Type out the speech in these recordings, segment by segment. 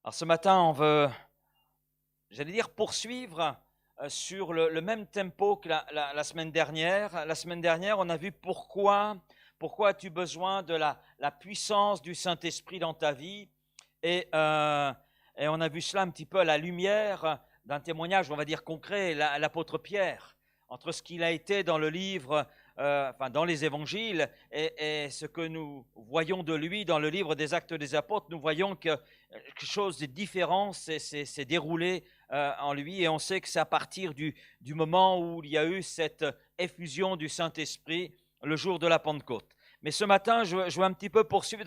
Alors ce matin, on veut, poursuivre sur le même tempo que la semaine dernière. La semaine dernière, on a vu pourquoi as-tu besoin de la puissance du Saint-Esprit dans ta vie. Et on a vu cela un petit peu à la lumière d'un témoignage, on va dire concret, l'apôtre Pierre, entre ce qu'il a été dans le livre, dans les évangiles, et ce que nous voyons de lui dans le livre des Actes des Apôtres. Nous voyons que quelque chose de différent s'est déroulé en lui, et on sait que c'est à partir du moment où il y a eu cette effusion du Saint-Esprit le jour de la Pentecôte. Mais ce matin, je veux un petit peu poursuivre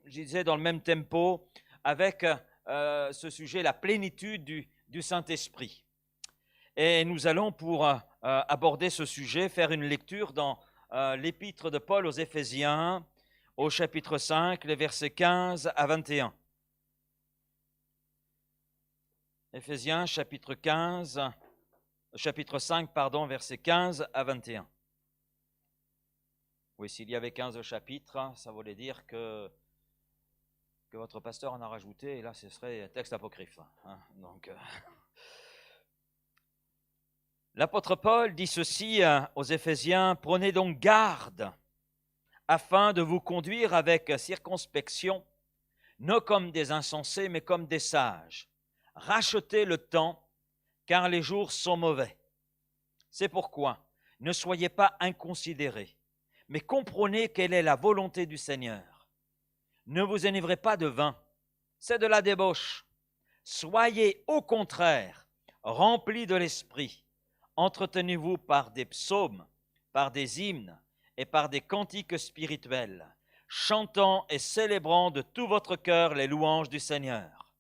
je disais dans le même tempo avec ce sujet, la plénitude du Saint-Esprit. Et nous allons, pour aborder ce sujet, faire une lecture dans l'épître de Paul aux Éphésiens, au chapitre 5, les versets 15 à 21. Éphésiens, chapitre 5, versets 15 à 21. Oui, s'il y avait 15 chapitres, ça voulait dire que votre pasteur en a rajouté, et là, ce serait un texte apocryphe. Hein, donc, l'apôtre Paul dit ceci aux Éphésiens: « Prenez donc garde afin de vous conduire avec circonspection, non comme des insensés, mais comme des sages. Rachetez le temps, car les jours sont mauvais. C'est pourquoi ne soyez pas inconsidérés, mais comprenez quelle est la volonté du Seigneur. Ne vous enivrez pas de vin, c'est de la débauche. Soyez au contraire remplis de l'Esprit. Entretenez-vous par des psaumes, par des hymnes et par des cantiques spirituels, chantant et célébrant de tout votre cœur les louanges du Seigneur.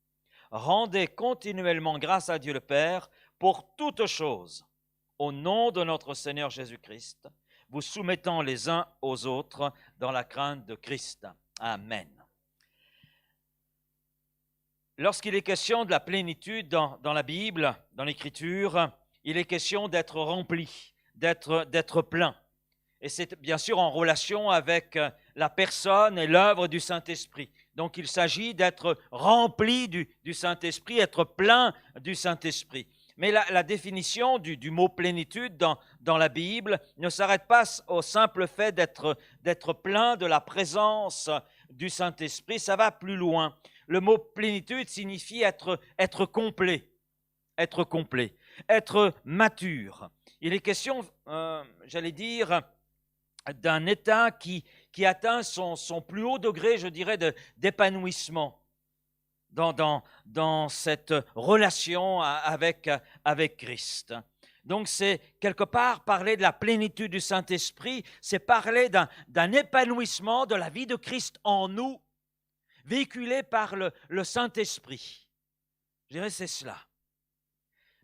Rendez continuellement grâce à Dieu le Père pour toutes choses, au nom de notre Seigneur Jésus-Christ, vous soumettant les uns aux autres dans la crainte de Christ. » Amen. Lorsqu'il est question de la plénitude dans la Bible, dans l'Écriture, il est question d'être rempli, d'être plein. Et c'est bien sûr en relation avec la personne et l'œuvre du Saint-Esprit. Donc il s'agit d'être rempli du Saint-Esprit, être plein du Saint-Esprit. Mais la définition du mot plénitude dans la Bible ne s'arrête pas au simple fait d'être plein de la présence du Saint-Esprit, ça va plus loin. Le mot plénitude signifie être complet, être mature. Il est question, d'un état qui atteint son plus haut degré, je dirais, d'épanouissement dans cette relation avec Christ. Donc c'est quelque part parler de la plénitude du Saint-Esprit, c'est parler d'un épanouissement de la vie de Christ en nous, véhiculé par le Saint-Esprit. Je dirais c'est cela.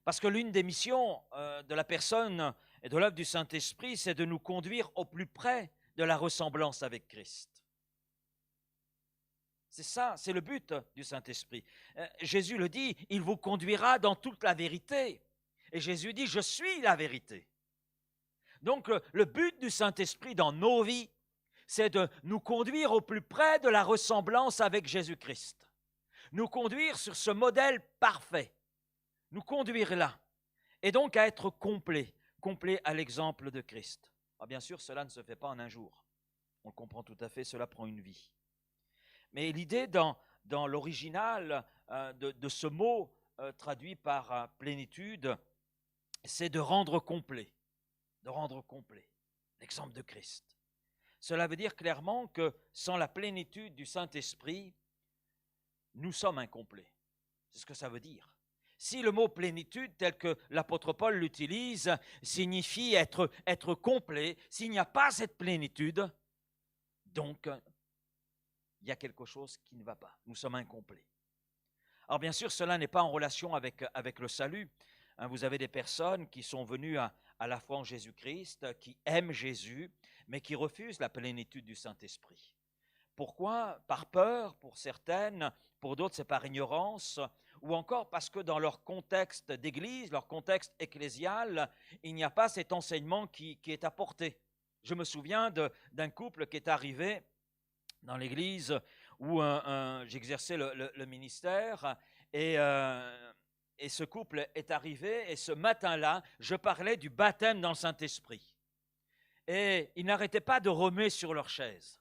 Parce que l'une des missions de la personne et de l'œuvre du Saint-Esprit, c'est de nous conduire au plus près de la ressemblance avec Christ. C'est ça, c'est le but du Saint-Esprit. Jésus le dit, il vous conduira dans toute la vérité. Et Jésus dit, je suis la vérité. Donc le but du Saint-Esprit dans nos vies, c'est de nous conduire au plus près de la ressemblance avec Jésus-Christ. Nous conduire sur ce modèle parfait. Nous conduire là. Et donc à être complet à l'exemple de Christ. Ah, bien sûr, cela ne se fait pas en un jour. On le comprend tout à fait, cela prend une vie. Mais l'idée dans l'original de ce mot traduit par plénitude, c'est de rendre complet. L'exemple de Christ. Cela veut dire clairement que sans la plénitude du Saint-Esprit, nous sommes incomplets. C'est ce que ça veut dire. Si le mot plénitude, tel que l'apôtre Paul l'utilise, signifie être complet, s'il n'y a pas cette plénitude, donc il y a quelque chose qui ne va pas. Nous sommes incomplets. Alors bien sûr, cela n'est pas en relation avec le salut. Vous avez des personnes qui sont venues à la foi en Jésus-Christ, qui aiment Jésus, mais qui refusent la plénitude du Saint-Esprit. Pourquoi? Par peur pour certaines, pour d'autres c'est par ignorance, ou encore parce que dans leur contexte d'église, leur contexte ecclésial, il n'y a pas cet enseignement qui est apporté. Je me souviens d'un couple qui est arrivé dans l'église où j'exerçais le ministère et ce couple est arrivé et ce matin-là, je parlais du baptême dans le Saint-Esprit. Et ils n'arrêtaient pas de remuer sur leur chaise.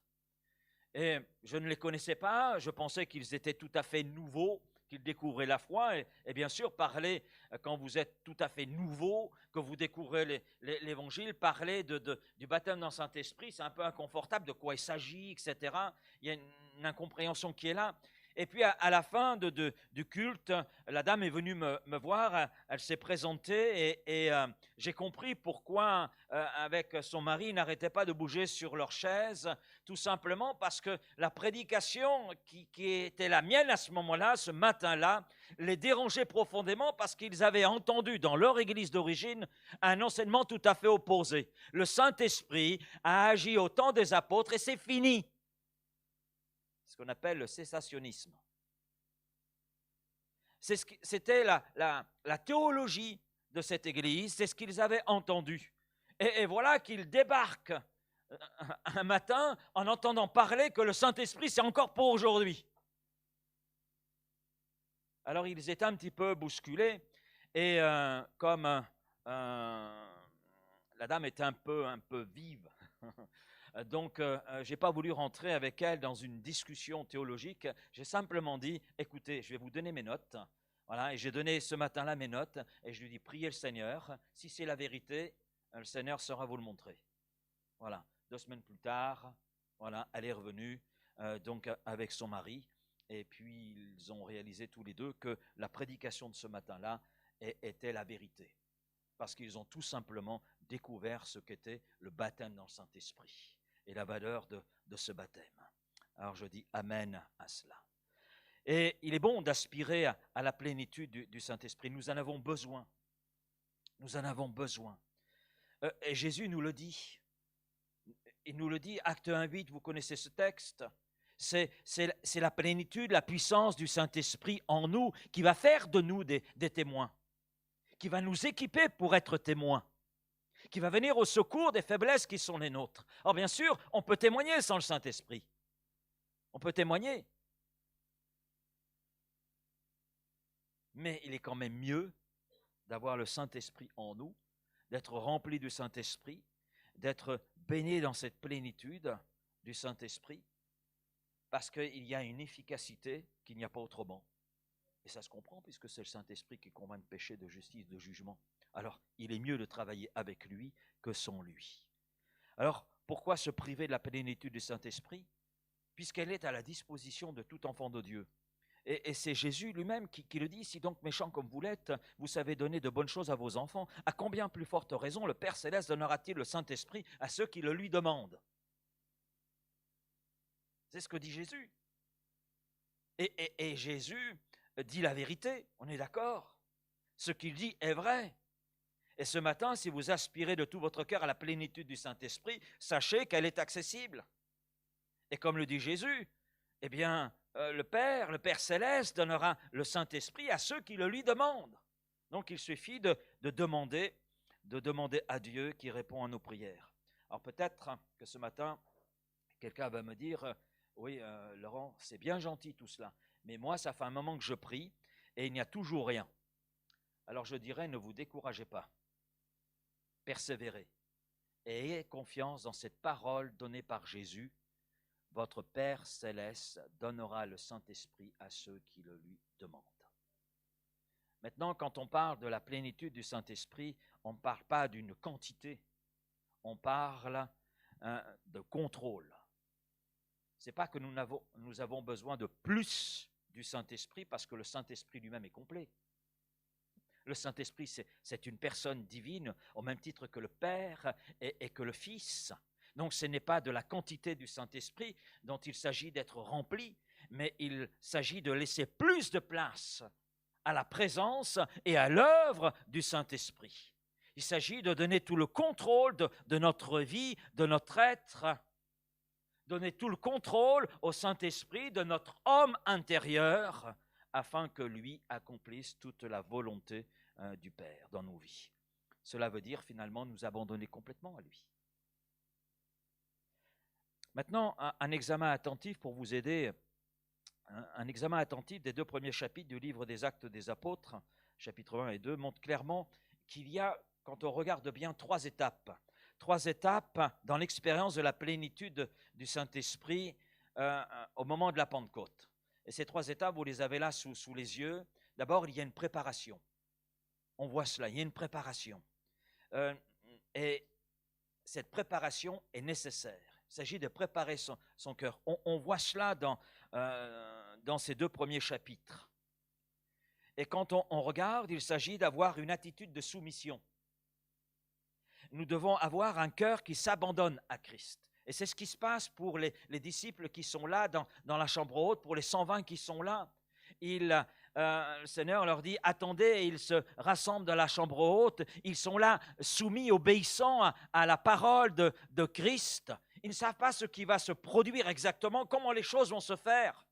Et je ne les connaissais pas, je pensais qu'ils étaient tout à fait nouveaux, qu'ils découvraient la foi. Et bien sûr, parler, quand vous êtes tout à fait nouveau, que vous découvrez l'Évangile, parler du baptême dans le Saint-Esprit, c'est un peu inconfortable, de quoi il s'agit, etc. Il y a une incompréhension qui est là. Et puis à la fin du culte, la dame est venue me voir, elle s'est présentée et j'ai compris pourquoi avec son mari, ils n'arrêtaient pas de bouger sur leur chaise, tout simplement parce que la prédication qui était la mienne à ce moment-là, ce matin-là, les dérangeait profondément parce qu'ils avaient entendu dans leur église d'origine un enseignement tout à fait opposé. Le Saint-Esprit a agi au temps des apôtres et c'est fini. Ce qu'on appelle le cessationnisme. C'était la théologie de cette église, c'est ce qu'ils avaient entendu. Et voilà qu'ils débarquent un matin en entendant parler que le Saint-Esprit, c'est encore pour aujourd'hui. Alors ils étaient un petit peu bousculés et comme la dame était un peu vive, donc, je n'ai pas voulu rentrer avec elle dans une discussion théologique. J'ai simplement dit, écoutez, je vais vous donner mes notes. Voilà, et j'ai donné ce matin-là mes notes et je lui dis, priez le Seigneur. Si c'est la vérité, le Seigneur saura vous le montrer. Voilà, 2 semaines plus tard, voilà, elle est revenue donc avec son mari. Et puis, ils ont réalisé tous les deux que la prédication de ce matin-là était la vérité. Parce qu'ils ont tout simplement découvert ce qu'était le baptême dans le Saint-Esprit et la valeur de ce baptême. Alors je dis Amen à cela. Et il est bon d'aspirer à la plénitude du Saint-Esprit. Nous en avons besoin. Nous en avons besoin. Et Jésus nous le dit. Il nous le dit, Acte 1:8, vous connaissez ce texte. C'est la plénitude, la puissance du Saint-Esprit en nous qui va faire de nous des témoins, qui va nous équiper pour être témoins, qui va venir au secours des faiblesses qui sont les nôtres. Alors bien sûr, on peut témoigner sans le Saint-Esprit. On peut témoigner. Mais il est quand même mieux d'avoir le Saint-Esprit en nous, d'être rempli du Saint-Esprit, d'être baigné dans cette plénitude du Saint-Esprit, parce qu'il y a une efficacité qu'il n'y a pas autrement. Et ça se comprend puisque c'est le Saint-Esprit qui convainc de péché, de justice, de jugement. Alors, il est mieux de travailler avec lui que sans lui. Alors, pourquoi se priver de la plénitude du Saint-Esprit? Puisqu'elle est à la disposition de tout enfant de Dieu. Et c'est Jésus lui-même qui le dit, « Si donc méchant comme vous l'êtes, vous savez donner de bonnes choses à vos enfants, à combien plus forte raison le Père Céleste donnera-t-il le Saint-Esprit à ceux qui le lui demandent ?» C'est ce que dit Jésus. Et Jésus dit la vérité, on est d'accord? Ce qu'il dit est vrai. Et ce matin, si vous aspirez de tout votre cœur à la plénitude du Saint-Esprit, sachez qu'elle est accessible. Et comme le dit Jésus, eh bien, le Père Céleste donnera le Saint-Esprit à ceux qui le lui demandent. Donc, il suffit de demander à Dieu qui répond à nos prières. Alors, peut-être que ce matin, quelqu'un va me dire, oui, Laurent, c'est bien gentil tout cela, mais moi, ça fait un moment que je prie et il n'y a toujours rien. Alors, je dirais, ne vous découragez pas. Persévérez et ayez confiance dans cette parole donnée par Jésus. Votre Père Céleste donnera le Saint-Esprit à ceux qui le lui demandent. Maintenant, quand on parle de la plénitude du Saint-Esprit, on ne parle pas d'une quantité, on parle de contrôle. Ce n'est pas que nous avons besoin de plus du Saint-Esprit parce que le Saint-Esprit lui-même est complet. Le Saint-Esprit, c'est une personne divine au même titre que le Père et que le Fils. Donc ce n'est pas de la quantité du Saint-Esprit dont il s'agit d'être rempli, mais il s'agit de laisser plus de place à la présence et à l'œuvre du Saint-Esprit. Il s'agit de donner tout le contrôle de notre vie, de notre être, donner tout le contrôle au Saint-Esprit de notre homme intérieur, afin que lui accomplisse toute la volonté du Père dans nos vies. Cela veut dire finalement nous abandonner complètement à lui. Maintenant, un examen attentif pour vous aider un examen attentif des 2 premiers chapitres du livre des Actes des Apôtres, chapitres 1 et 2, montre clairement qu'il y a, quand on regarde bien, 3 étapes. 3 étapes dans l'expérience de la plénitude du Saint-Esprit au moment de la Pentecôte. Et ces 3 étapes, vous les avez là sous les yeux. D'abord, il y a une préparation. On voit cela, il y a une préparation. Et cette préparation est nécessaire. Il s'agit de préparer son cœur. On voit cela dans ces 2 premiers chapitres. Et quand on regarde, il s'agit d'avoir une attitude de soumission. Nous devons avoir un cœur qui s'abandonne à Christ. Et c'est ce qui se passe pour les disciples qui sont là dans la chambre haute, pour les 120 qui sont là. Le Seigneur leur dit, attendez, et ils se rassemblent dans la chambre haute. Ils sont là, soumis, obéissants à la parole de Christ. Ils ne savent pas ce qui va se produire exactement, comment les choses vont se faire.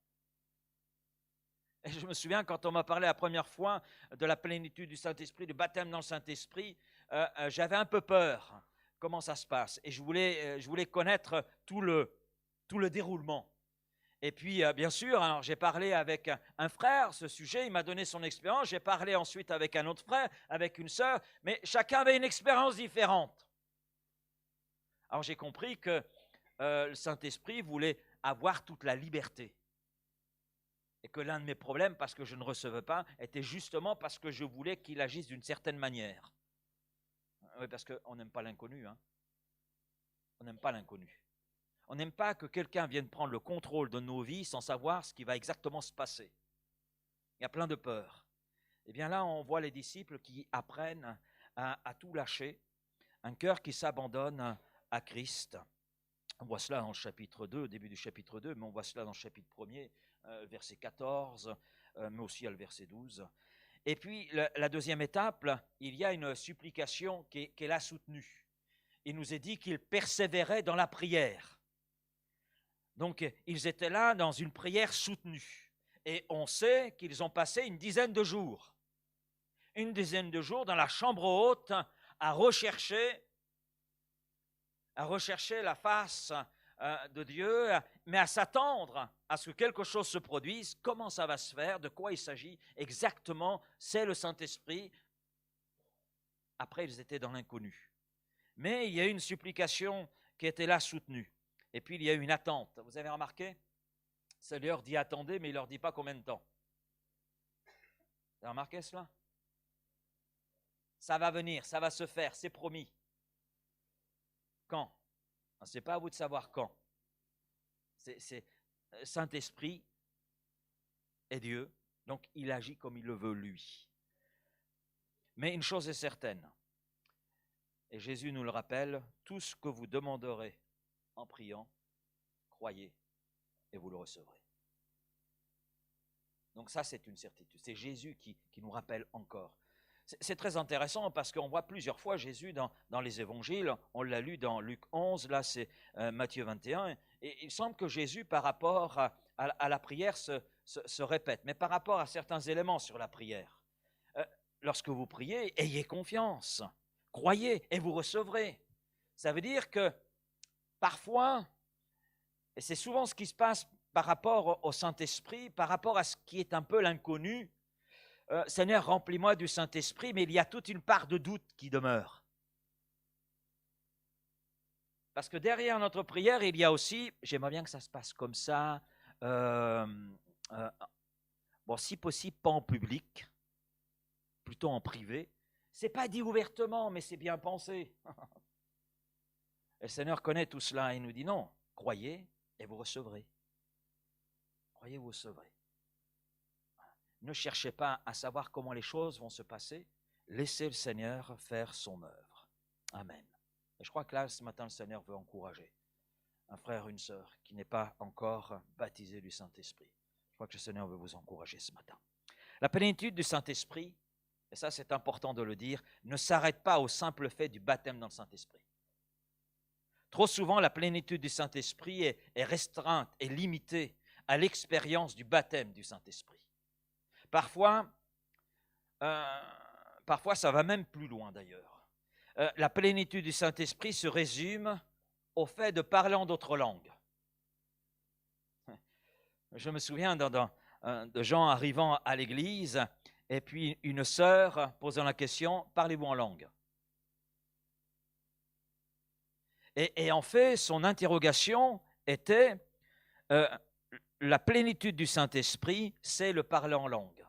Et je me souviens, quand on m'a parlé la première fois de la plénitude du Saint-Esprit, du baptême dans le Saint-Esprit, j'avais un peu peur. Comment ça se passe? Et je voulais connaître tout le déroulement. Et puis, bien sûr, alors j'ai parlé avec un frère ce sujet, il m'a donné son expérience. J'ai parlé ensuite avec un autre frère, avec une sœur, mais chacun avait une expérience différente. Alors j'ai compris que le Saint-Esprit voulait avoir toute la liberté. Et que l'un de mes problèmes, parce que je ne recevais pas, était justement parce que je voulais qu'il agisse d'une certaine manière. Oui, parce qu'on n'aime pas l'inconnu. Hein. On n'aime pas l'inconnu. On n'aime pas que quelqu'un vienne prendre le contrôle de nos vies sans savoir ce qui va exactement se passer. Il y a plein de peurs. Et bien là, on voit les disciples qui apprennent à tout lâcher, un cœur qui s'abandonne à Christ. On voit cela dans le chapitre 2, au début du chapitre 2, mais on voit cela dans le chapitre 1er, verset 14, mais aussi le verset 12. Et puis, la deuxième étape, il y a une supplication qui est là soutenue. Il nous est dit qu'ils persévéraient dans la prière. Donc, ils étaient là dans une prière soutenue. Et on sait qu'ils ont passé une dizaine de jours. Une dizaine de jours dans la chambre haute à rechercher la face de Dieu, mais à s'attendre à ce que quelque chose se produise. Comment ça va se faire? De quoi il s'agit exactement? C'est le Saint-Esprit. Après, ils étaient dans l'inconnu. Mais il y a eu une supplication qui était là soutenue. Et puis, il y a eu une attente. Vous avez remarqué? Le Seigneur dit attendez, mais il ne leur dit pas combien de temps. Vous avez remarqué cela? Ça va venir, ça va se faire, c'est promis. Quand? Ce n'est pas à vous de savoir quand. C'est Saint-Esprit est Dieu, donc il agit comme il le veut lui. Mais une chose est certaine, et Jésus nous le rappelle, tout ce que vous demanderez en priant, croyez et vous le recevrez. Donc ça, c'est une certitude. C'est Jésus qui nous rappelle encore. C'est très intéressant parce qu'on voit plusieurs fois Jésus dans les évangiles. On l'a lu dans Luc 11, là c'est Matthieu 21. Et il semble que Jésus, par rapport à la prière, se répète. Mais par rapport à certains éléments sur la prière, lorsque vous priez, ayez confiance, croyez et vous recevrez. Ça veut dire que parfois, et c'est souvent ce qui se passe par rapport au Saint-Esprit, par rapport à ce qui est un peu l'inconnu, Seigneur, remplis-moi du Saint-Esprit, mais il y a toute une part de doute qui demeure. Parce que derrière notre prière, il y a aussi, j'aimerais bien que ça se passe comme ça, bon, si possible, pas en public, plutôt en privé. Ce n'est pas dit ouvertement, mais c'est bien pensé. Et le Seigneur connaît tout cela, il nous dit non, croyez et vous recevrez. Croyez, vous recevrez. Ne cherchez pas à savoir comment les choses vont se passer. Laissez le Seigneur faire son œuvre. Amen. Et je crois que là, ce matin, le Seigneur veut encourager un frère, une sœur qui n'est pas encore baptisé du Saint-Esprit. Je crois que le Seigneur veut vous encourager ce matin. La plénitude du Saint-Esprit, et ça c'est important de le dire, ne s'arrête pas au simple fait du baptême dans le Saint-Esprit. Trop souvent, la plénitude du Saint-Esprit est restreinte et limitée à l'expérience du baptême du Saint-Esprit. Parfois, ça va même plus loin d'ailleurs. La plénitude du Saint-Esprit se résume au fait de parler en d'autres langues. Je me souviens de gens arrivant à l'église et puis une sœur posant la question, parlez-vous en langue? Et en fait, son interrogation était, la plénitude du Saint-Esprit, c'est le parler en langue.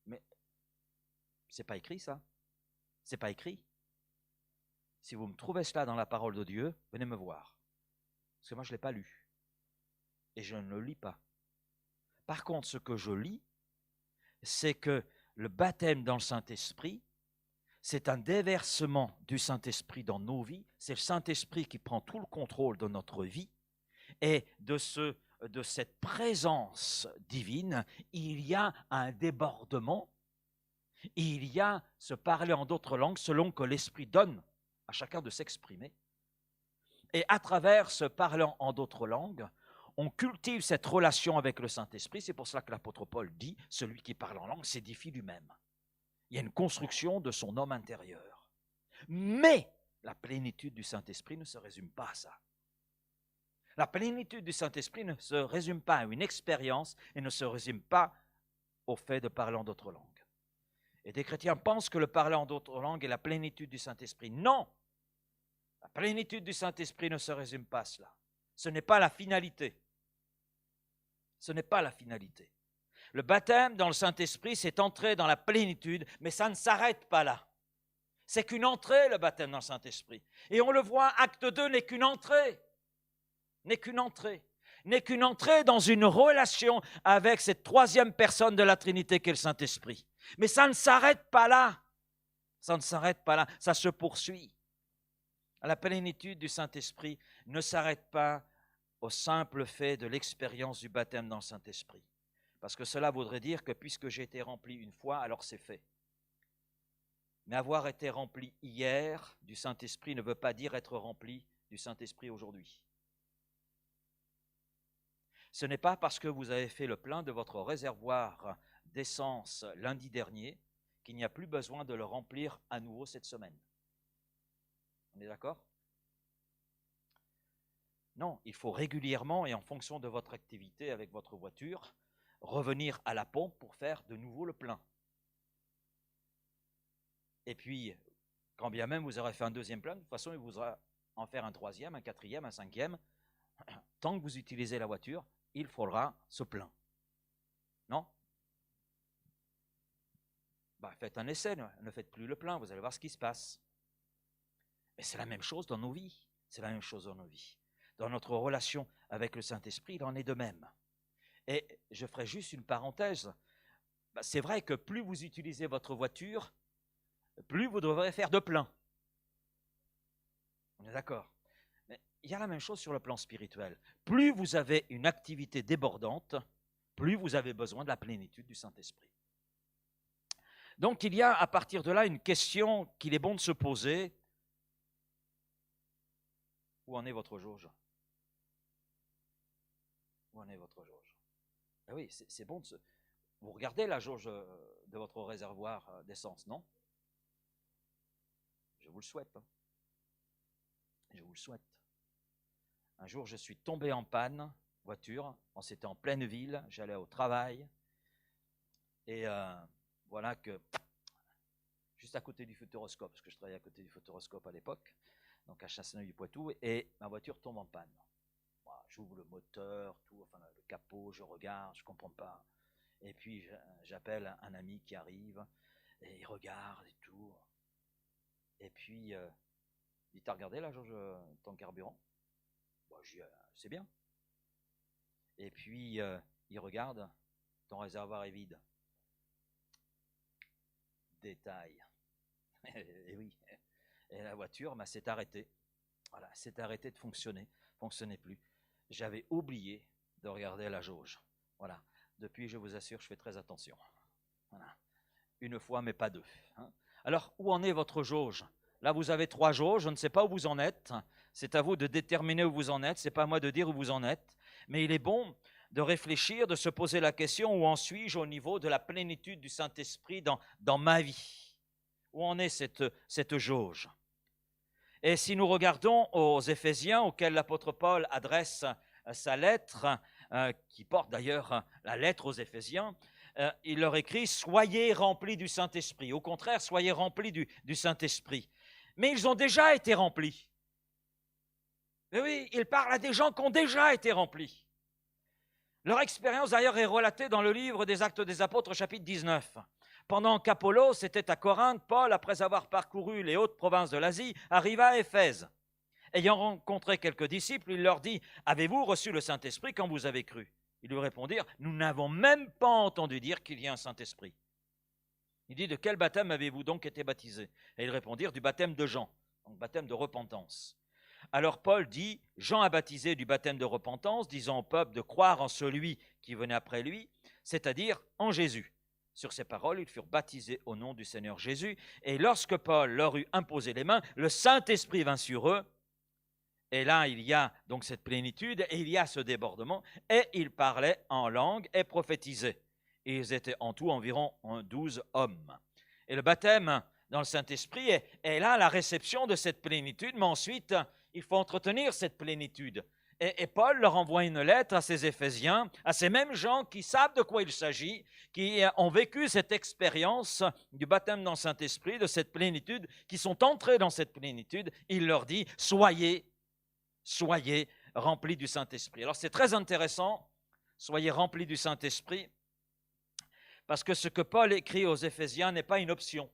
Mais c'est pas écrit ça. C'est pas écrit. Si vous me trouvez cela dans la parole de Dieu, venez me voir. Parce que moi, je ne l'ai pas lu. Et je ne le lis pas. Par contre, ce que je lis, c'est que le baptême dans le Saint-Esprit, c'est un déversement du Saint-Esprit dans nos vies. C'est le Saint-Esprit qui prend tout le contrôle de notre vie. Et de cette présence divine, il y a un débordement. Il y a ce parler en d'autres langues selon que l'Esprit donne à chacun de s'exprimer. Et à travers ce parlant en d'autres langues, on cultive cette relation avec le Saint-Esprit. C'est pour cela que l'apôtre Paul dit, celui qui parle en langue s'édifie lui-même. Il y a une construction de son homme intérieur. Mais la plénitude du Saint-Esprit ne se résume pas à ça. La plénitude du Saint-Esprit ne se résume pas à une expérience et ne se résume pas au fait de parler en d'autres langues. Et des chrétiens pensent que le parler en d'autres langues est la plénitude du Saint-Esprit. Non! La plénitude du Saint-Esprit ne se résume pas à cela. Ce n'est pas la finalité. Ce n'est pas la finalité. Le baptême dans le Saint-Esprit, c'est entrer dans la plénitude, mais ça ne s'arrête pas là. C'est qu'une entrée, le baptême dans le Saint-Esprit. Et on le voit, acte 2 n'est qu'une entrée. N'est qu'une entrée. N'est qu'une entrée dans une relation avec cette troisième personne de la Trinité qu'est le Saint-Esprit. Mais ça ne s'arrête pas là. Ça ne s'arrête pas là. Ça se poursuit. La plénitude du Saint-Esprit ne s'arrête pas au simple fait de l'expérience du baptême dans le Saint-Esprit. Parce que cela voudrait dire que puisque j'ai été rempli une fois, alors c'est fait. Mais avoir été rempli hier du Saint-Esprit ne veut pas dire être rempli du Saint-Esprit aujourd'hui. Ce n'est pas parce que vous avez fait le plein de votre réservoir d'essence lundi dernier qu'il n'y a plus besoin de le remplir à nouveau cette semaine. On est d'accord? Non, il faut régulièrement et en fonction de votre activité avec votre voiture, revenir à la pompe pour faire de nouveau le plein. Et puis, quand bien même vous aurez fait un deuxième plein, de toute façon, il vous aura en faire un troisième, un quatrième, un cinquième. Tant que vous utilisez la voiture, il faudra ce plein. Non? Faites un essai, ne faites plus le plein, vous allez voir ce qui se passe. Mais c'est la même chose dans nos vies. C'est la même chose dans nos vies. Dans notre relation avec le Saint-Esprit, il en est de même. Et je ferai juste une parenthèse. C'est vrai que plus vous utilisez votre voiture, plus vous devrez faire de plein. On est d'accord? Mais il y a la même chose sur le plan spirituel. Plus vous avez une activité débordante, plus vous avez besoin de la plénitude du Saint-Esprit. Donc il y a à partir de là une question qu'il est bon de se poser. Où en est votre jauge? Où en est votre jauge? Ben oui, c'est bon de se... Vous regardez la jauge de votre réservoir d'essence, non? Je vous le souhaite. Je vous le souhaite. Un jour, je suis tombé en panne, voiture, c'était en pleine ville, j'allais au travail, et voilà que, juste à côté du Futuroscope, parce que je travaillais à côté du Futuroscope à l'époque, donc à Chasseneuil-du-Poitou, et ma voiture tombe en panne. Voilà, j'ouvre le moteur, tout, enfin le capot, je regarde, je ne comprends pas. Et puis j'appelle un ami qui arrive, et il regarde et tout. Et puis, il dit, t'as regardé là, Georges, ton carburant? Je dis, c'est bien. Et puis, il regarde, ton réservoir est vide. Détail. Et oui. Et la voiture s'est arrêtée. Voilà, s'est arrêtée de fonctionner. Fonctionnait plus. J'avais oublié de regarder la jauge. Voilà. Depuis, je vous assure, je fais très attention. Voilà. Une fois, mais pas deux. Hein. Alors, où en est votre jauge? Là, vous avez 3 jauges. Je ne sais pas où vous en êtes. C'est à vous de déterminer où vous en êtes. Ce n'est pas à moi de dire où vous en êtes. Mais il est bon de réfléchir, de se poser la question, où en suis-je au niveau de la plénitude du Saint-Esprit dans ma vie? Où en est cette jauge? Et si nous regardons aux Éphésiens, auxquels l'apôtre Paul adresse sa lettre, qui porte d'ailleurs la lettre aux Éphésiens, il leur écrit « Soyez remplis du Saint-Esprit ». Au contraire, soyez remplis du Saint-Esprit. Mais ils ont déjà été remplis. Mais oui, il parle à des gens qui ont déjà été remplis. Leur expérience d'ailleurs est relatée dans le livre des Actes des Apôtres, chapitre 19. Pendant qu'Apollos était à Corinthe, Paul, après avoir parcouru les hautes provinces de l'Asie, arriva à Éphèse. Ayant rencontré quelques disciples, il leur dit « Avez-vous reçu le Saint-Esprit quand vous avez cru ?» Ils lui répondirent « Nous n'avons même pas entendu dire qu'il y a un Saint-Esprit. » Il dit « De quel baptême avez-vous donc été baptisés ?» Et ils répondirent « Du baptême de Jean, donc baptême de repentance. » Alors Paul dit « Jean a baptisé du baptême de repentance, disant au peuple de croire en celui qui venait après lui, c'est-à-dire en Jésus. » Sur ces paroles, ils furent baptisés au nom du Seigneur Jésus. Et lorsque Paul leur eut imposé les mains, le Saint-Esprit vint sur eux. Et là, il y a donc cette plénitude, et il y a ce débordement. Et ils parlaient en langue et prophétisaient. Et ils étaient en tout environ 12 hommes. Et le baptême dans le Saint-Esprit est là la réception de cette plénitude, mais ensuite, il faut entretenir cette plénitude. Et Paul leur envoie une lettre à ces Éphésiens, à ces mêmes gens qui savent de quoi il s'agit, qui ont vécu cette expérience du baptême dans le Saint-Esprit, de cette plénitude, qui sont entrés dans cette plénitude. Il leur dit « Soyez remplis du Saint-Esprit ». Alors c'est très intéressant, soyez remplis du Saint-Esprit, parce que ce que Paul écrit aux Éphésiens n'est pas une option.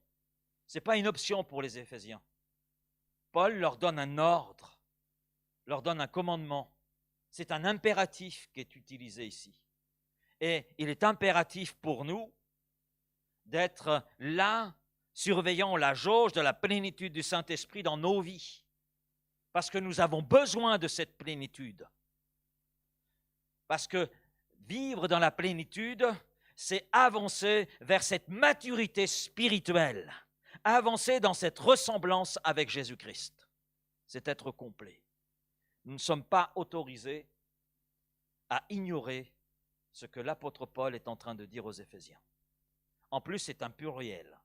Ce n'est pas une option pour les Éphésiens. Paul leur donne un ordre, leur donne un commandement. C'est un impératif qui est utilisé ici. Et il est impératif pour nous d'être là, surveillant la jauge de la plénitude du Saint-Esprit dans nos vies. Parce que nous avons besoin de cette plénitude. Parce que vivre dans la plénitude, c'est avancer vers cette maturité spirituelle, avancer dans cette ressemblance avec Jésus-Christ. C'est être complet. Nous ne sommes pas autorisés à ignorer ce que l'apôtre Paul est en train de dire aux Éphésiens. En plus, c'est un pluriel.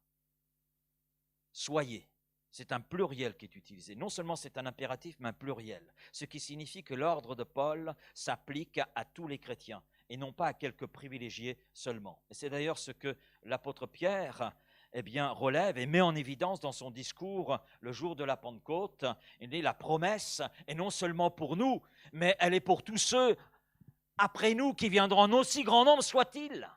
Soyez. C'est un pluriel qui est utilisé. Non seulement c'est un impératif, mais un pluriel. Ce qui signifie que l'ordre de Paul s'applique à tous les chrétiens et non pas à quelques privilégiés seulement. Et c'est d'ailleurs ce que l'apôtre Pierre relève et met en évidence dans son discours le jour de la Pentecôte. Il dit la promesse est non seulement pour nous, mais elle est pour tous ceux après nous qui viendront en aussi grand nombre soit-il.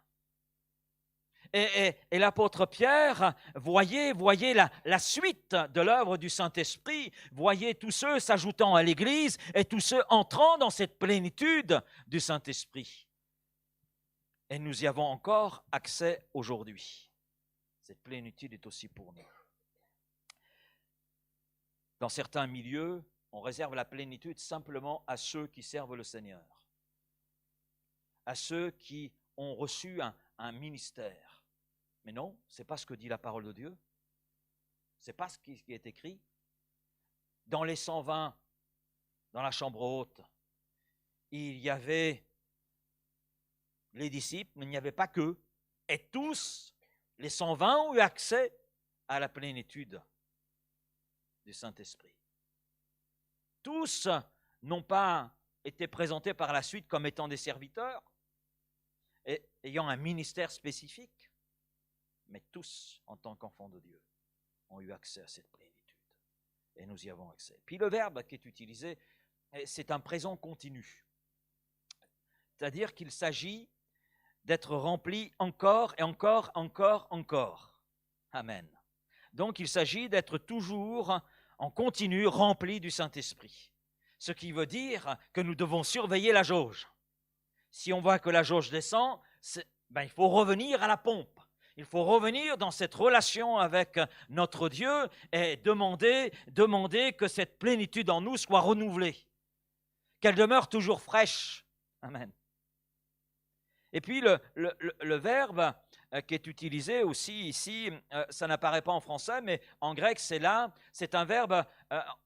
Et l'apôtre Pierre, voyez la suite de l'œuvre du Saint-Esprit, voyez tous ceux s'ajoutant à l'Église et tous ceux entrant dans cette plénitude du Saint-Esprit. Et nous y avons encore accès aujourd'hui. Cette plénitude est aussi pour nous. Dans certains milieux, on réserve la plénitude simplement à ceux qui servent le Seigneur, à ceux qui ont reçu un ministère. Mais non, ce n'est pas ce que dit la parole de Dieu. Ce n'est pas ce qui est écrit. Dans les 120, dans la chambre haute, il y avait les disciples, mais il n'y avait pas qu'eux. Et tous, les 120 ont eu accès à la plénitude du Saint-Esprit. Tous n'ont pas été présentés par la suite comme étant des serviteurs, et ayant un ministère spécifique, mais tous, en tant qu'enfants de Dieu, ont eu accès à cette plénitude. Et nous y avons accès. Puis le verbe qui est utilisé, c'est un présent continu. C'est-à-dire qu'il s'agit d'être rempli encore et encore, encore. Amen. Donc il s'agit d'être toujours en continu rempli du Saint-Esprit. Ce qui veut dire que nous devons surveiller la jauge. Si on voit que la jauge descend, il faut revenir à la pompe. Il faut revenir dans cette relation avec notre Dieu et demander que cette plénitude en nous soit renouvelée, qu'elle demeure toujours fraîche. Amen. Et puis le verbe qui est utilisé aussi ici, ça n'apparaît pas en français, mais en grec c'est un verbe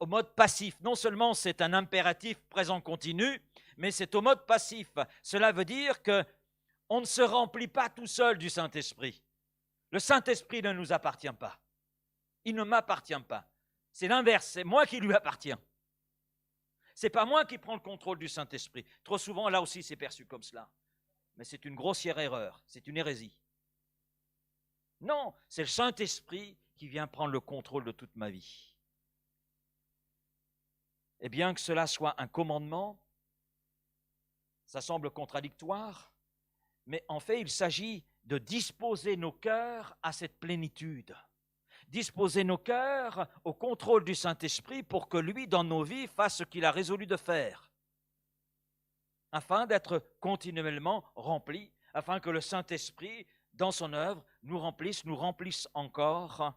au mode passif. Non seulement c'est un impératif présent continu, mais c'est au mode passif. Cela veut dire qu'on ne se remplit pas tout seul du Saint-Esprit. Le Saint-Esprit ne nous appartient pas. Il ne m'appartient pas. C'est l'inverse, c'est moi qui lui appartiens. Ce n'est pas moi qui prends le contrôle du Saint-Esprit. Trop souvent, là aussi, c'est perçu comme cela. Mais c'est une grossière erreur, c'est une hérésie. Non, c'est le Saint-Esprit qui vient prendre le contrôle de toute ma vie. Et bien que cela soit un commandement, ça semble contradictoire, mais en fait, il s'agit de disposer nos cœurs à cette plénitude. Disposer nos cœurs au contrôle du Saint-Esprit pour que lui, dans nos vies, fasse ce qu'il a résolu de faire, afin d'être continuellement rempli, afin que le Saint-Esprit, dans son œuvre, nous remplisse encore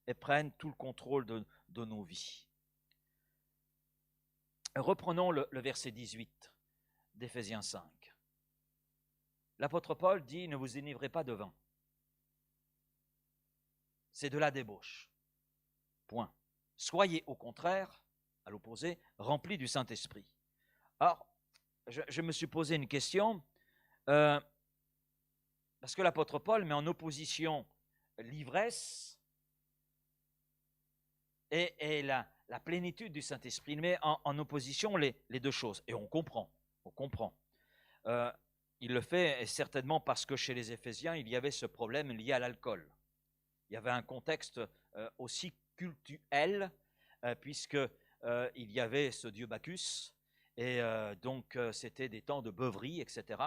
et prenne tout le contrôle de nos vies. Reprenons le verset 18 d'Éphésiens 5. L'apôtre Paul dit « Ne vous enivrez pas de vin ». C'est de la débauche. Point. Soyez au contraire, à l'opposé, remplis du Saint-Esprit. Alors, je me suis posé une question, parce que l'apôtre Paul met en opposition l'ivresse et la plénitude du Saint-Esprit. Il met en opposition les deux choses. Et on comprend. Il le fait certainement parce que chez les Éphésiens, il y avait ce problème lié à l'alcool. Il y avait un contexte aussi cultuel, puisqu'il y avait ce dieu Bacchus, et donc c'était des temps de beuverie, etc.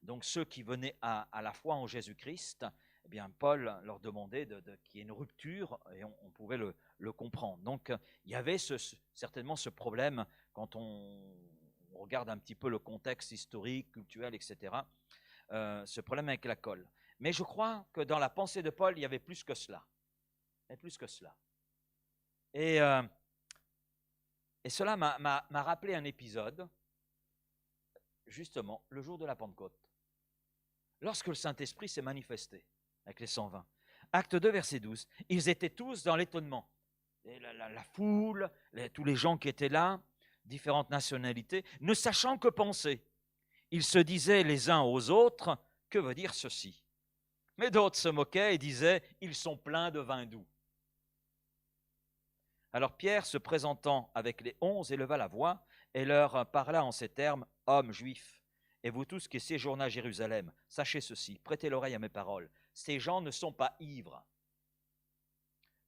Donc ceux qui venaient à la foi en Jésus-Christ, eh bien Paul leur demandait qu'il y ait une rupture, et on pouvait le comprendre. Donc il y avait certainement ce problème quand on regarde un petit peu le contexte historique, culturel, etc., ce problème avec l'alcool. Mais je crois que dans la pensée de Paul, il y avait plus que cela. Et cela m'a rappelé un épisode, justement, le jour de la Pentecôte, lorsque le Saint-Esprit s'est manifesté avec les 120. Acte 2, verset 12. Ils étaient tous dans l'étonnement. La foule, tous les gens qui étaient là, différentes nationalités, ne sachant que penser. Ils se disaient les uns aux autres, que veut dire ceci? Mais d'autres se moquaient et disaient, ils sont pleins de vin doux. Alors Pierre, se présentant avec les 11, éleva la voix et leur parla en ces termes, hommes juifs, et vous tous qui séjournez à Jérusalem, sachez ceci, prêtez l'oreille à mes paroles. Ces gens ne sont pas ivres,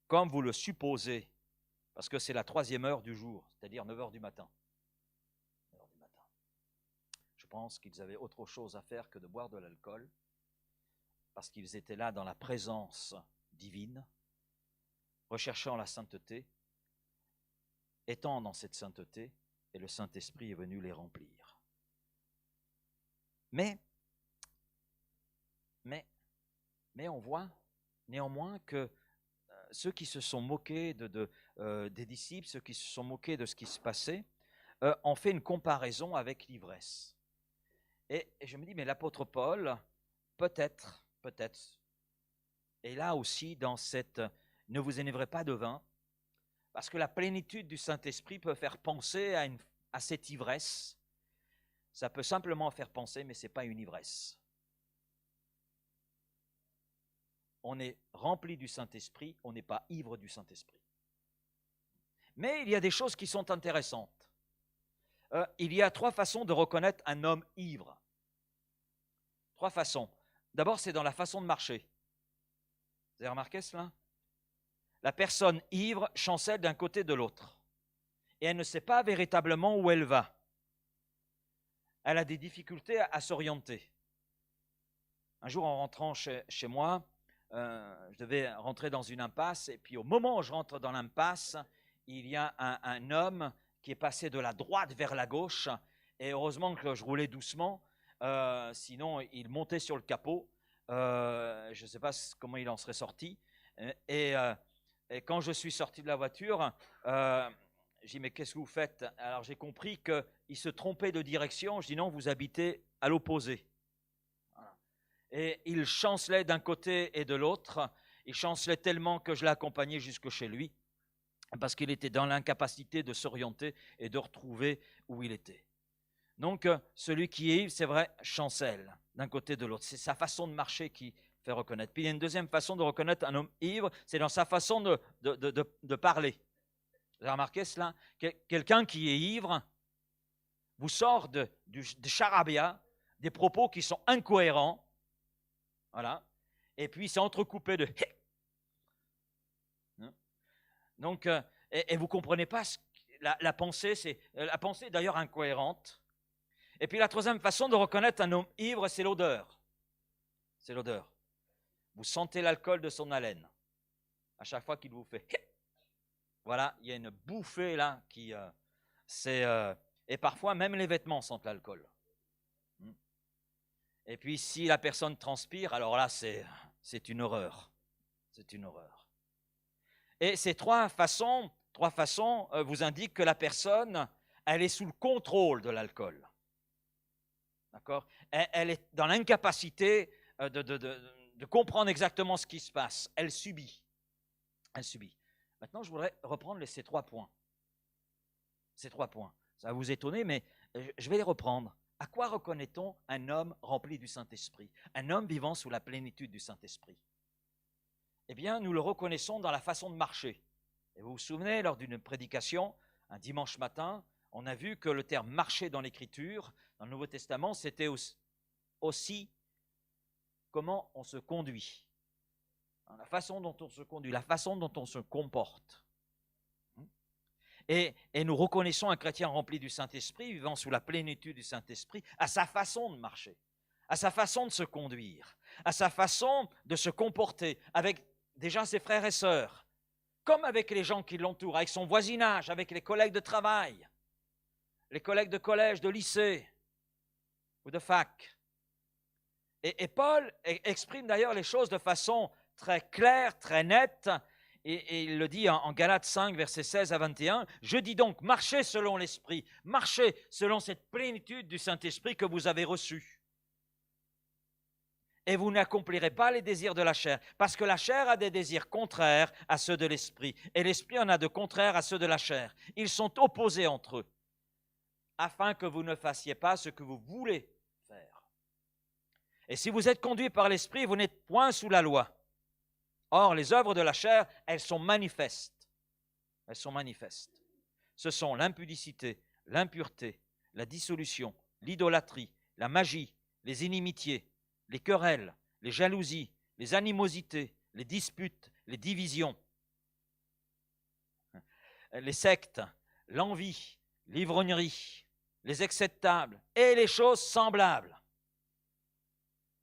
comme vous le supposez, parce que c'est la 3e heure du jour, c'est-à-dire 9 heures du matin. Je pense qu'ils avaient autre chose à faire que de boire de l'alcool, parce qu'ils étaient là dans la présence divine, recherchant la sainteté, étant dans cette sainteté, et le Saint-Esprit est venu les remplir. Mais on voit néanmoins que ceux qui se sont moqués des disciples, ceux qui se sont moqués de ce qui se passait, ont fait une comparaison avec l'ivresse. Et je me dis, mais l'apôtre Paul, peut-être, et là aussi dans cette « ne vous enivrez pas de vin », parce que la plénitude du Saint-Esprit peut faire penser à cette ivresse. Ça peut simplement faire penser, mais ce n'est pas une ivresse. On est rempli du Saint-Esprit, on n'est pas ivre du Saint-Esprit. Mais il y a des choses qui sont intéressantes. Il y a 3 façons de reconnaître un homme ivre. 3 façons. D'abord, c'est dans la façon de marcher. Vous avez remarqué cela? La personne ivre chancelle d'un côté de l'autre. Et elle ne sait pas véritablement où elle va. Elle a des difficultés à s'orienter. Un jour, en rentrant chez moi, je devais rentrer dans une impasse. Et puis, au moment où je rentre dans l'impasse, il y a un homme qui est passé de la droite vers la gauche. Et heureusement que je roulais doucement. Sinon, il montait sur le capot. Je ne sais pas comment il en serait sorti. Et quand je suis sorti de la voiture, j'ai dit, mais qu'est-ce que vous faites? Alors j'ai compris qu'il se trompait de direction. Je dis, non, vous habitez à l'opposé. Voilà. Et il chancelait d'un côté et de l'autre. Il chancelait tellement que je l'ai accompagné jusque chez lui, parce qu'il était dans l'incapacité de s'orienter et de retrouver où il était. Donc, celui qui est ivre, c'est vrai, chancelle d'un côté et de l'autre. C'est sa façon de marcher qui fait reconnaître. Puis il y a une deuxième façon de reconnaître un homme ivre, c'est dans sa façon de parler. Vous avez remarqué cela? Quelqu'un qui est ivre, vous sort de charabia, des propos qui sont incohérents, voilà, et puis c'est entrecoupé de donc, et vous ne comprenez pas la pensée, la pensée est d'ailleurs incohérente. Et puis la troisième façon de reconnaître un homme ivre, c'est l'odeur. C'est l'odeur. Vous sentez l'alcool de son haleine. À chaque fois qu'il vous fait voilà, il y a une bouffée là qui et parfois même les vêtements sentent l'alcool. Et puis si la personne transpire, alors là c'est une horreur. C'est une horreur. Et ces trois façons vous indiquent que la personne, elle est sous le contrôle de l'alcool. D'accord ? Elle est dans l'incapacité de comprendre exactement ce qui se passe. Elle subit. Elle subit. Maintenant, je voudrais reprendre ces 3 points. Ces 3 points. Ça va vous étonner, mais je vais les reprendre. À quoi reconnaît-on un homme rempli du Saint-Esprit? Un homme vivant sous la plénitude du Saint-Esprit? Eh bien, nous le reconnaissons dans la façon de marcher. Et vous vous souvenez, lors d'une prédication, un dimanche matin, on a vu que le terme « marcher » dans l'Écriture, dans le Nouveau Testament, c'était aussi comment on se conduit. La façon dont on se conduit, la façon dont on se comporte. Et nous reconnaissons un chrétien rempli du Saint-Esprit, vivant sous la plénitude du Saint-Esprit, à sa façon de marcher, à sa façon de se conduire, à sa façon de se comporter avec déjà ses frères et sœurs, comme avec les gens qui l'entourent, avec son voisinage, avec les collègues de travail, les collègues de collège, de lycée ou de fac. Et Paul exprime d'ailleurs les choses de façon très claire, très nette, et il le dit en Galates 5, versets 16 à 21, « Je dis donc, marchez selon l'Esprit, marchez selon cette plénitude du Saint-Esprit que vous avez reçue. Et vous n'accomplirez pas les désirs de la chair, parce que la chair a des désirs contraires à ceux de l'Esprit, et l'Esprit en a de contraires à ceux de la chair. Ils sont opposés entre eux, afin que vous ne fassiez pas ce que vous voulez faire. Et si vous êtes conduits par l'Esprit, vous n'êtes point sous la loi. Or, les œuvres de la chair, elles sont manifestes. Elles sont manifestes. Ce sont l'impudicité, l'impureté, la dissolution, l'idolâtrie, la magie, les inimitiés, les querelles, les jalousies, les animosités, les disputes, les divisions, les sectes, l'envie, l'ivrognerie, les excès de table et les choses semblables.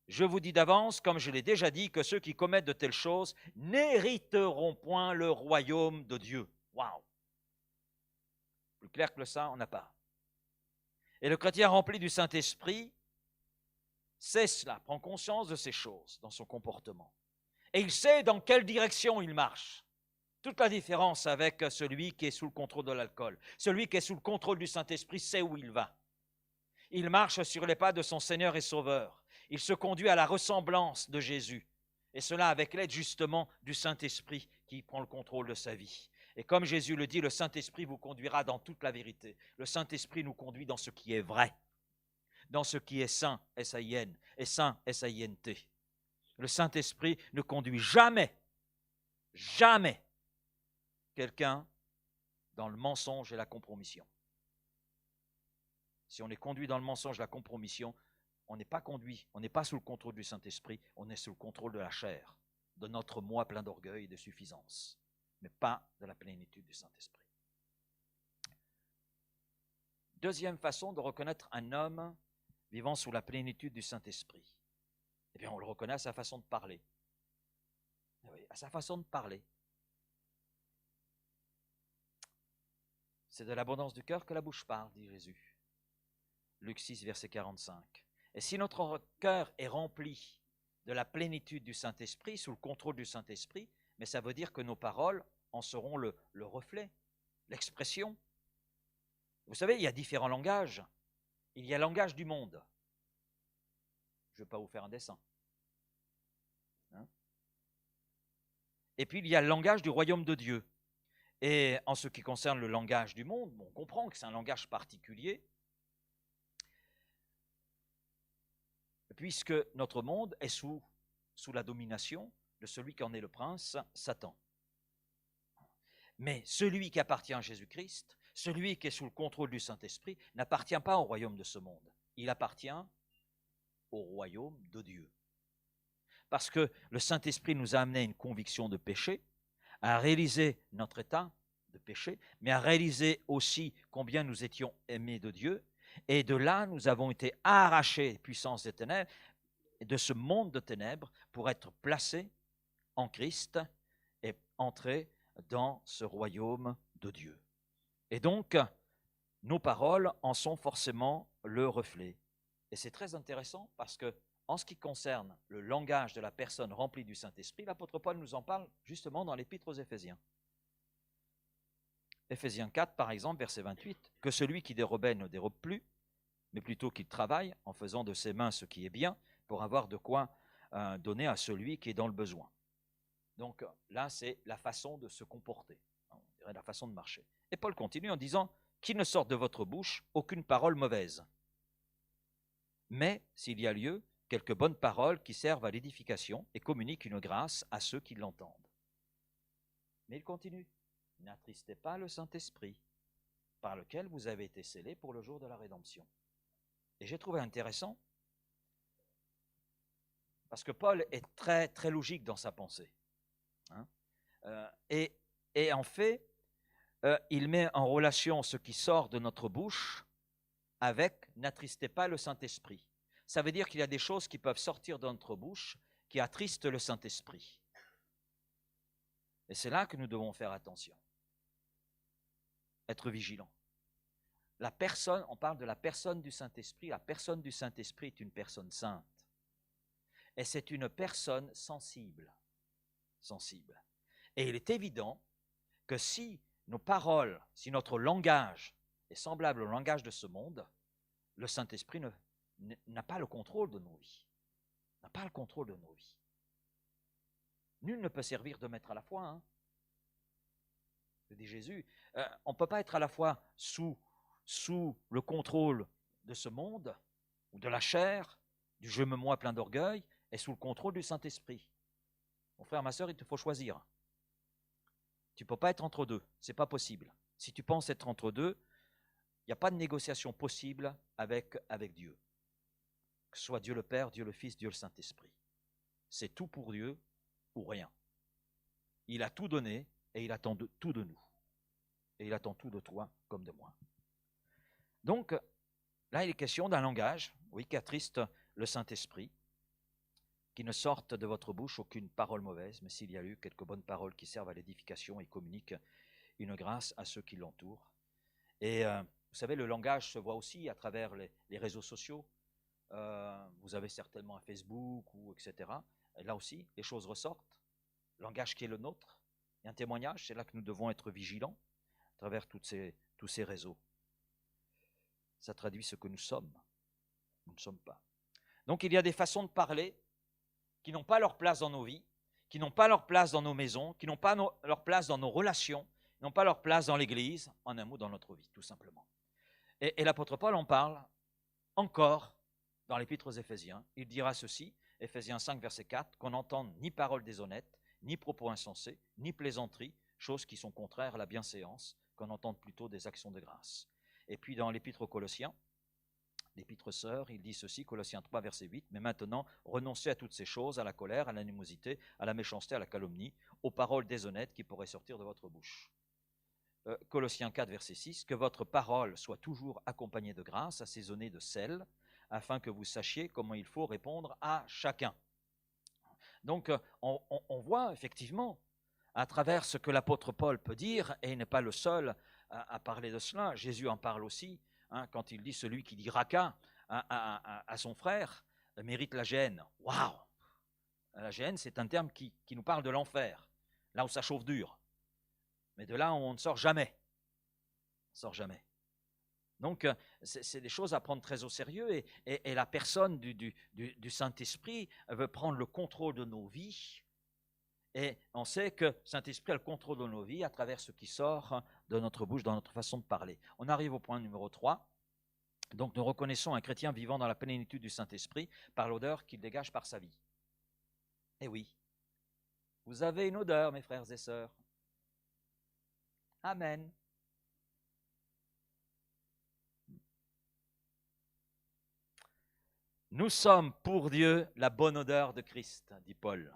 Je vous dis d'avance, comme je l'ai déjà dit, que ceux qui commettent de telles choses n'hériteront point le royaume de Dieu. Waouh! Plus clair que ça, on n'a pas. Et le chrétien rempli du Saint-Esprit sait cela, prend conscience de ces choses dans son comportement. Et il sait dans quelle direction il marche. Toute la différence avec celui qui est sous le contrôle de l'alcool. Celui qui est sous le contrôle du Saint-Esprit sait où il va. Il marche sur les pas de son Seigneur et Sauveur. Il se conduit à la ressemblance de Jésus. Et cela avec l'aide justement du Saint-Esprit qui prend le contrôle de sa vie. Et comme Jésus le dit, le Saint-Esprit vous conduira dans toute la vérité. Le Saint-Esprit nous conduit dans ce qui est vrai, dans ce qui est saint, S-A-I-N, et saint, S-A-I-N-T. Le Saint-Esprit ne conduit jamais quelqu'un dans le mensonge et la compromission. Si on est conduit dans le mensonge et la compromission, on n'est pas conduit, on n'est pas sous le contrôle du Saint-Esprit, on est sous le contrôle de la chair, de notre moi plein d'orgueil et de suffisance, mais pas de la plénitude du Saint-Esprit. Deuxième façon de reconnaître un homme vivant sous la plénitude du Saint-Esprit. Eh bien, on le reconnaît à sa façon de parler. Oui, à sa façon de parler. C'est de l'abondance du cœur que la bouche parle, dit Jésus. Luc 6, verset 45. Et si notre cœur est rempli de la plénitude du Saint-Esprit, sous le contrôle du Saint-Esprit, mais ça veut dire que nos paroles en seront le reflet, l'expression. Vous savez, il y a différents langages. Il y a le langage du monde. Je ne vais pas vous faire un dessin. Et puis, il y a le langage du royaume de Dieu. Et en ce qui concerne le langage du monde, on comprend que c'est un langage particulier, puisque notre monde est sous la domination de celui qui en est le prince, Satan. Mais celui qui appartient à Jésus-Christ, Celui qui est sous le contrôle du Saint-Esprit n'appartient pas au royaume de ce monde. Il appartient au royaume de Dieu. Parce que le Saint-Esprit nous a amené à une conviction de péché, à réaliser notre état de péché, mais à réaliser aussi combien nous étions aimés de Dieu. Et de là, nous avons été arrachés des puissances des ténèbres, de ce monde de ténèbres, pour être placés en Christ et entrer dans ce royaume de Dieu. Et donc, nos paroles en sont forcément le reflet. Et c'est très intéressant parce que, en ce qui concerne le langage de la personne remplie du Saint-Esprit, l'apôtre Paul nous en parle justement dans l'Épître aux Éphésiens. Éphésiens 4, par exemple, verset 28, « Que celui qui dérobait ne dérobe plus, mais plutôt qu'il travaille en faisant de ses mains ce qui est bien, pour avoir de quoi donner à celui qui est dans le besoin. » Donc là, c'est la façon de se comporter, on dirait la façon de marcher. Et Paul continue en disant, « Qu'il ne sorte de votre bouche aucune parole mauvaise, mais, s'il y a lieu, quelques bonnes paroles qui servent à l'édification et communiquent une grâce à ceux qui l'entendent. » Mais il continue, « N'attristez pas le Saint-Esprit, par lequel vous avez été scellés pour le jour de la rédemption. » Et j'ai trouvé intéressant, parce que Paul est très, très logique dans sa pensée. Et en fait, il met en relation ce qui sort de notre bouche avec « n'attristez pas le Saint-Esprit ». Ça veut dire qu'il y a des choses qui peuvent sortir de notre bouche qui attristent le Saint-Esprit. Et c'est là que nous devons faire attention. Être vigilants. La personne, on parle de la personne du Saint-Esprit. La personne du Saint-Esprit est une personne sainte. Et c'est une personne sensible. Sensible. Et il est évident que si nos paroles, si notre langage est semblable au langage de ce monde, le Saint-Esprit n'a pas le contrôle de nos vies. N'a pas le contrôle de nos vies. Nul ne peut servir deux maîtres à la fois. Hein. Dit Jésus, on ne peut pas être à la fois sous le contrôle de ce monde, ou de la chair, du je me moi plein d'orgueil, et sous le contrôle du Saint-Esprit. Mon frère, ma sœur, il te faut choisir. Tu ne peux pas être entre deux, ce n'est pas possible. Si tu penses être entre deux, il n'y a pas de négociation possible avec Dieu. Que ce soit Dieu le Père, Dieu le Fils, Dieu le Saint-Esprit. C'est tout pour Dieu ou rien. Il a tout donné et il attend tout de nous. Et il attend tout de toi comme de moi. Donc, là, il est question d'un langage, oui, qui attriste le Saint-Esprit, qui ne sorte de votre bouche aucune parole mauvaise, mais s'il y a eu quelques bonnes paroles qui servent à l'édification et communiquent une grâce à ceux qui l'entourent. Et vous savez, le langage se voit aussi à travers les réseaux sociaux. Vous avez certainement un Facebook, etc. Et là aussi, les choses ressortent. Le langage qui est le nôtre, et un témoignage, c'est là que nous devons être vigilants à travers tous ces réseaux. Ça traduit ce que nous sommes. Nous ne sommes pas. Donc il y a des façons de parler qui n'ont pas leur place dans nos vies, qui n'ont pas leur place dans nos maisons, qui n'ont pas leur place dans nos relations, qui n'ont pas leur place dans l'Église, en un mot dans notre vie, tout simplement. Et l'apôtre Paul en parle encore dans l'Épître aux Éphésiens. Il dira ceci, Éphésiens 5, verset 4, qu'on n'entende ni paroles déshonnêtes, ni propos insensés, ni plaisanteries, choses qui sont contraires à la bienséance, qu'on entende plutôt des actions de grâce. Et puis dans l'Épître aux Colossiens, l'Épître sœur, il dit ceci, Colossiens 3, verset 8, « Mais maintenant, renoncez à toutes ces choses, à la colère, à l'animosité, à la méchanceté, à la calomnie, aux paroles déshonnêtes qui pourraient sortir de votre bouche. » Colossiens 4, verset 6, « Que votre parole soit toujours accompagnée de grâce, assaisonnée de sel, afin que vous sachiez comment il faut répondre à chacun. » Donc, on voit effectivement, à travers ce que l'apôtre Paul peut dire, et il n'est pas le seul à parler de cela, Jésus en parle aussi, hein, quand il dit « Celui qui dit raca à son frère mérite la géhenne. » Waouh! La géhenne, c'est un terme qui nous parle de l'enfer, là où ça chauffe dur. Mais de là, on ne sort jamais. On ne sort jamais. Donc, c'est des choses à prendre très au sérieux et la personne du Saint-Esprit veut prendre le contrôle de nos vies. Et on sait que le Saint-Esprit a le contrôle de nos vies à travers ce qui sort de notre bouche, dans notre façon de parler. On arrive au point numéro 3. Donc, nous reconnaissons un chrétien vivant dans la plénitude du Saint-Esprit par l'odeur qu'il dégage par sa vie. Eh oui, vous avez une odeur, mes frères et sœurs. Amen. Nous sommes pour Dieu la bonne odeur de Christ, dit Paul.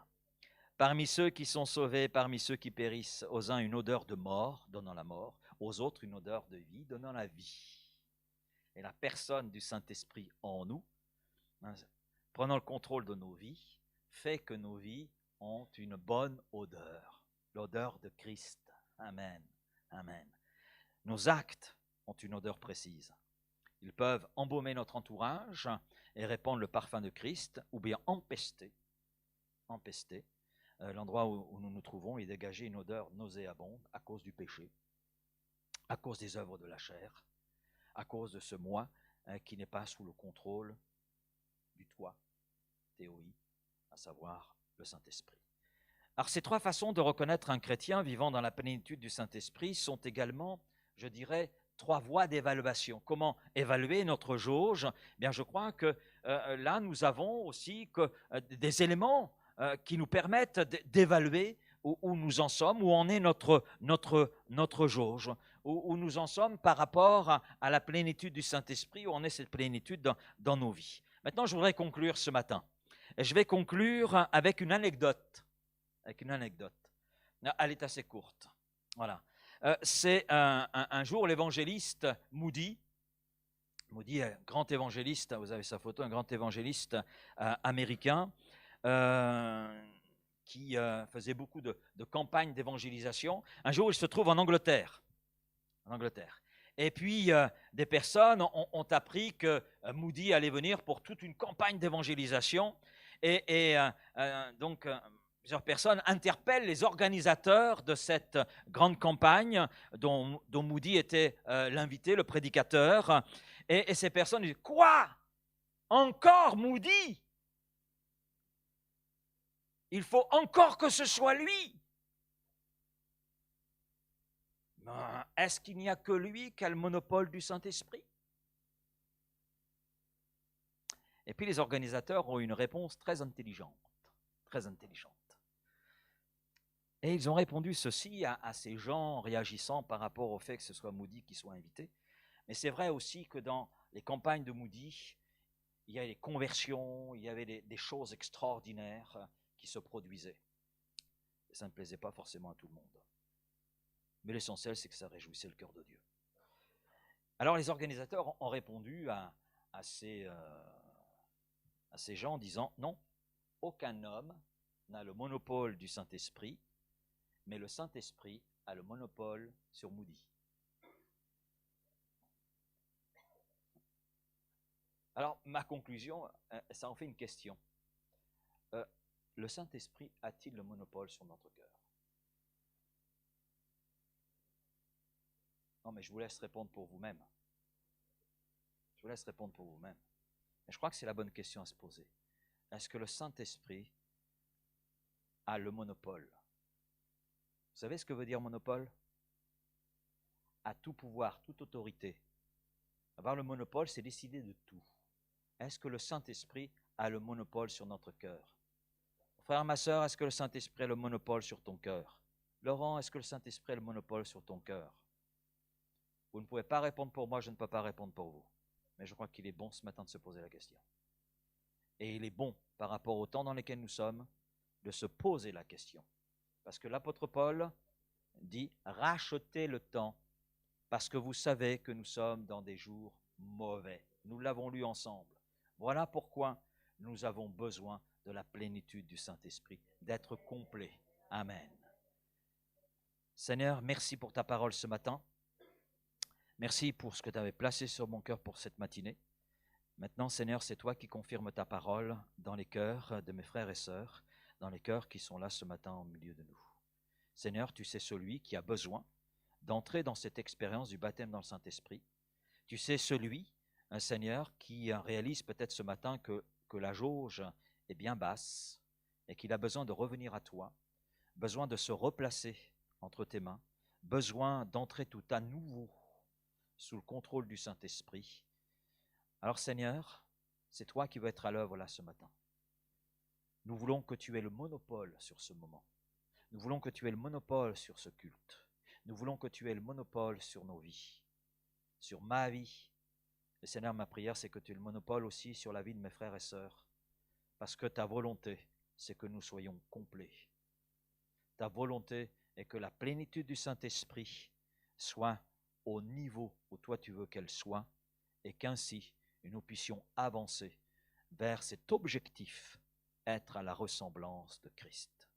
Parmi ceux qui sont sauvés, parmi ceux qui périssent, aux uns une odeur de mort, donnant la mort, aux autres une odeur de vie, donnant la vie. Et la personne du Saint-Esprit en nous, prenant le contrôle de nos vies, fait que nos vies ont une bonne odeur, l'odeur de Christ. Amen, amen. Nos actes ont une odeur précise. Ils peuvent embaumer notre entourage et répandre le parfum de Christ, ou bien empester l'endroit où nous nous trouvons et dégager une odeur nauséabonde à cause du péché, à cause des œuvres de la chair, à cause de ce moi qui n'est pas sous le contrôle du toi, théoi, à savoir le Saint-Esprit. Alors ces trois façons de reconnaître un chrétien vivant dans la plénitude du Saint-Esprit sont également, je dirais, trois voies d'évaluation. Comment évaluer notre jauge? Bien, je crois que là, nous avons aussi des éléments qui nous permettent d'évaluer où nous en sommes, où en est notre jauge, où nous en sommes par rapport à la plénitude du Saint-Esprit, où en est cette plénitude dans nos vies. Maintenant, je voudrais conclure ce matin. Je vais conclure avec une anecdote. Elle est assez courte. Voilà. C'est un jour l'évangéliste Moody, grand évangéliste, vous avez sa photo, un grand évangéliste américain, qui faisait beaucoup de campagnes d'évangélisation. Un jour, il se trouve en Angleterre. Et puis, des personnes ont appris que Moody allait venir pour toute une campagne d'évangélisation. Et donc, plusieurs personnes interpellent les organisateurs de cette grande campagne dont Moody était l'invité, le prédicateur. Et ces personnes disent « Quoi? Encore Moody? Il faut encore que ce soit lui. » Est-ce qu'il n'y a que lui qui a le monopole du Saint-Esprit? Et puis les organisateurs ont une réponse très intelligente. Et ils ont répondu ceci à ces gens réagissant par rapport au fait que ce soit Moody qui soit invité. Mais c'est vrai aussi que dans les campagnes de Moody, il y avait des conversions, il y avait des choses extraordinaires qui se produisaient. Et ça ne plaisait pas forcément à tout le monde. Mais l'essentiel, c'est que ça réjouissait le cœur de Dieu. Alors les organisateurs ont répondu à ces gens en disant « Non, aucun homme n'a le monopole du Saint-Esprit, mais le Saint-Esprit a le monopole sur Moody. » Alors, ma conclusion, ça en fait une question. Le Saint-Esprit a-t-il le monopole sur notre cœur? Non, mais je vous laisse répondre pour vous-même. Mais je crois que c'est la bonne question à se poser. Est-ce que le Saint-Esprit a le monopole? Vous savez ce que veut dire monopole? À tout pouvoir, toute autorité. Avoir le monopole, c'est décider de tout. Est-ce que le Saint-Esprit a le monopole sur notre cœur? Frère, ma sœur, est-ce que le Saint-Esprit a le monopole sur ton cœur? Laurent, est-ce que le Saint-Esprit a le monopole sur ton cœur? Vous ne pouvez pas répondre pour moi, je ne peux pas répondre pour vous. Mais je crois qu'il est bon ce matin de se poser la question. Et il est bon, par rapport au temps dans lequel nous sommes, de se poser la question. Parce que l'apôtre Paul dit « Rachetez le temps, parce que vous savez que nous sommes dans des jours mauvais. » Nous l'avons lu ensemble. Voilà pourquoi nous avons besoin de la plénitude du Saint-Esprit, d'être complet. Amen. Seigneur, merci pour ta parole ce matin. Merci pour ce que tu avais placé sur mon cœur pour cette matinée. Maintenant, Seigneur, c'est toi qui confirmes ta parole dans les cœurs de mes frères et sœurs, dans les cœurs qui sont là ce matin au milieu de nous. Seigneur, tu sais celui qui a besoin d'entrer dans cette expérience du baptême dans le Saint-Esprit. Tu sais celui, Seigneur, qui réalise peut-être ce matin que la jauge est bien basse et qu'il a besoin de revenir à toi, besoin de se replacer entre tes mains, besoin d'entrer tout à nouveau sous le contrôle du Saint-Esprit. Alors Seigneur, c'est toi qui veux être à l'œuvre là ce matin. Nous voulons que tu aies le monopole sur ce moment. Nous voulons que tu aies le monopole sur ce culte. Nous voulons que tu aies le monopole sur nos vies, sur ma vie, Et Seigneur, ma prière, c'est que tu aies le monopole aussi sur la vie de mes frères et sœurs. Parce que ta volonté, c'est que nous soyons complets. Ta volonté est que la plénitude du Saint-Esprit soit au niveau où toi tu veux qu'elle soit, et qu'ainsi nous puissions avancer vers cet objectif, être à la ressemblance de Christ.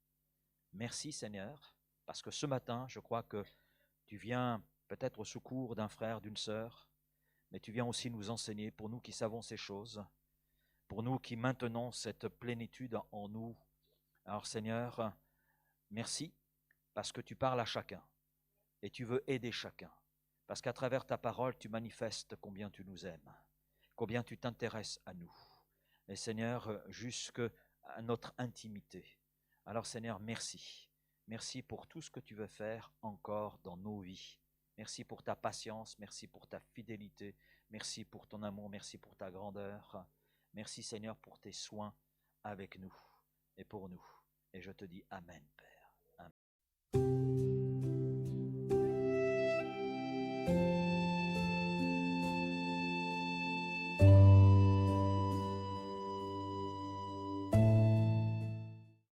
Merci Seigneur, parce que ce matin, je crois que tu viens peut-être au secours d'un frère, d'une sœur, mais tu viens aussi nous enseigner, pour nous qui savons ces choses, pour nous qui maintenons cette plénitude en nous. Alors Seigneur, merci, parce que tu parles à chacun, et tu veux aider chacun, parce qu'à travers ta parole, tu manifestes combien tu nous aimes, combien tu t'intéresses à nous. Et Seigneur, jusqu'à notre intimité. Alors Seigneur, merci. Merci pour tout ce que tu veux faire encore dans nos vies. Merci pour ta patience, merci pour ta fidélité, merci pour ton amour, merci pour ta grandeur. Merci Seigneur pour tes soins avec nous et pour nous. Et je te dis Amen, Père.